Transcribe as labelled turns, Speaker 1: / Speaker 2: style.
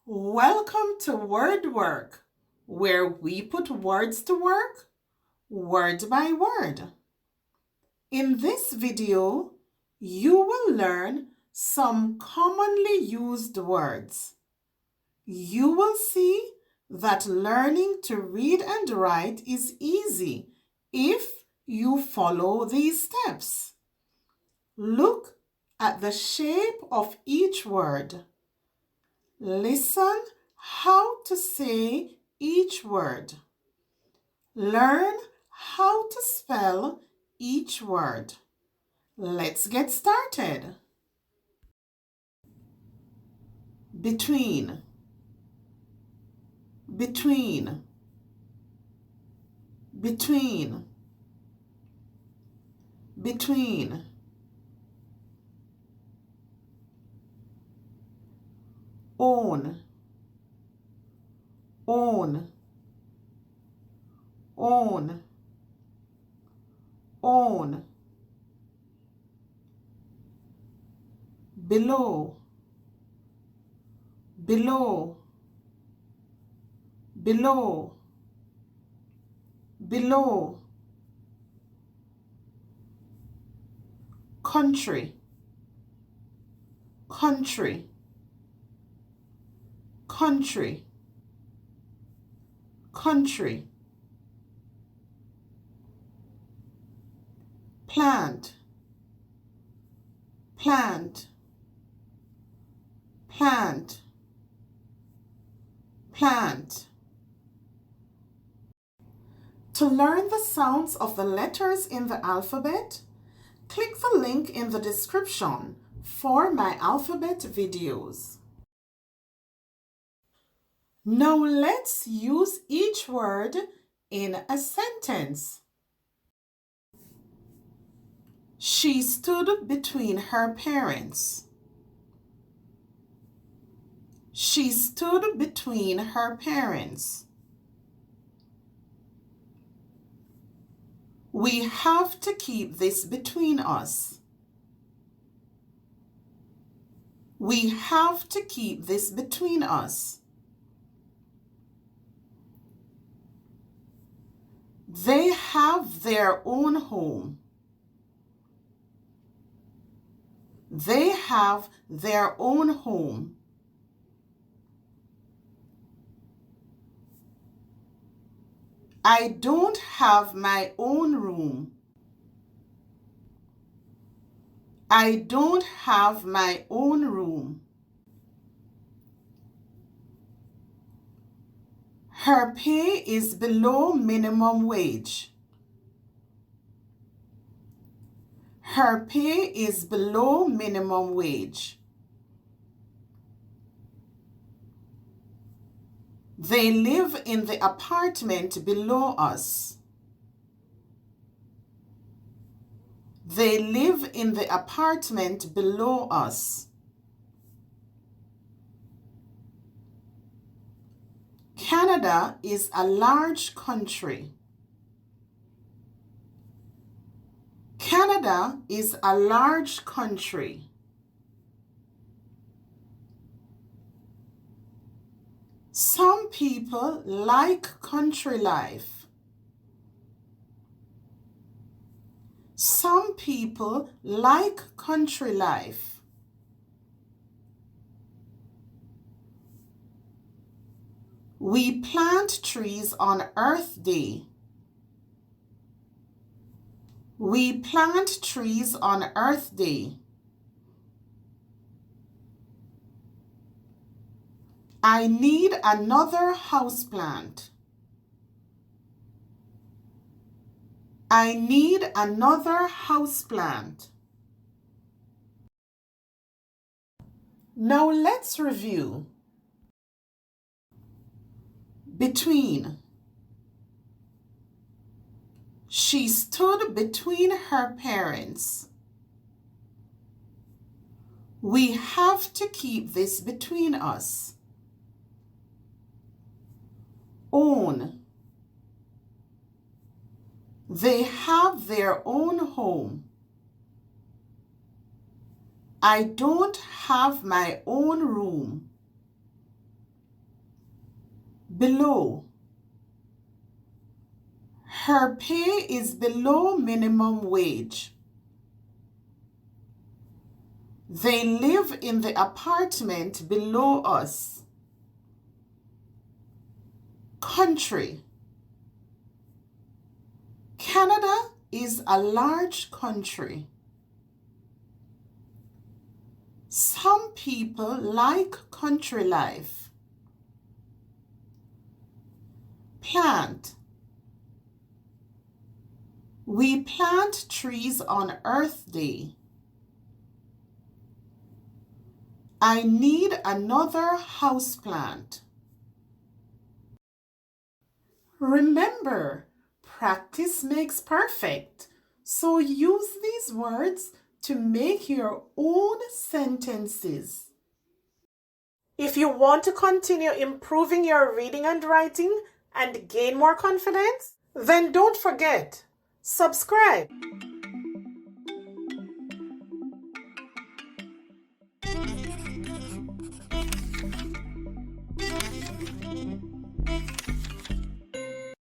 Speaker 1: Welcome to Word Work, where we put words to work, word by word. In this video, you will learn some commonly used words. You will see that learning to read and write is easy if you follow these steps. Look at the shape of each word. Listen how to say each word. Learn how to spell each word. Let's get started. Between, between, between, between. Own, own, own, own. Below, below, below, below. Country, country, country, country. Plant, plant, plant, plant. To learn the sounds of the letters in the alphabet, click the link in the description for my alphabet videos. Now let's use each word in a sentence. She stood between her parents. She stood between her parents. We have to keep this between us. We have to keep this between us. They have their own home. They have their own home. I don't have my own room. I don't have my own room. Her pay is below minimum wage. Her pay is below minimum wage. They live in the apartment below us. They live in the apartment below us. Canada is a large country. Canada is a large country. Some people like country life. Some people like country life. We plant trees on Earth Day. We plant trees on Earth Day. I need another houseplant. I need another houseplant. Now let's review. Between. She stood between her parents. We have to keep this between us. Own. They have their own home. I don't have my own room. Below. Her pay is below minimum wage. They live in the apartment below us. Country. Canada is a large country. Some people like country life. Plant. We plant trees on Earth Day. I need another houseplant. Remember, practice makes perfect. So use these words to make your own sentences. If you want to continue improving your reading and writing and gain more confidence, then don't forget, subscribe.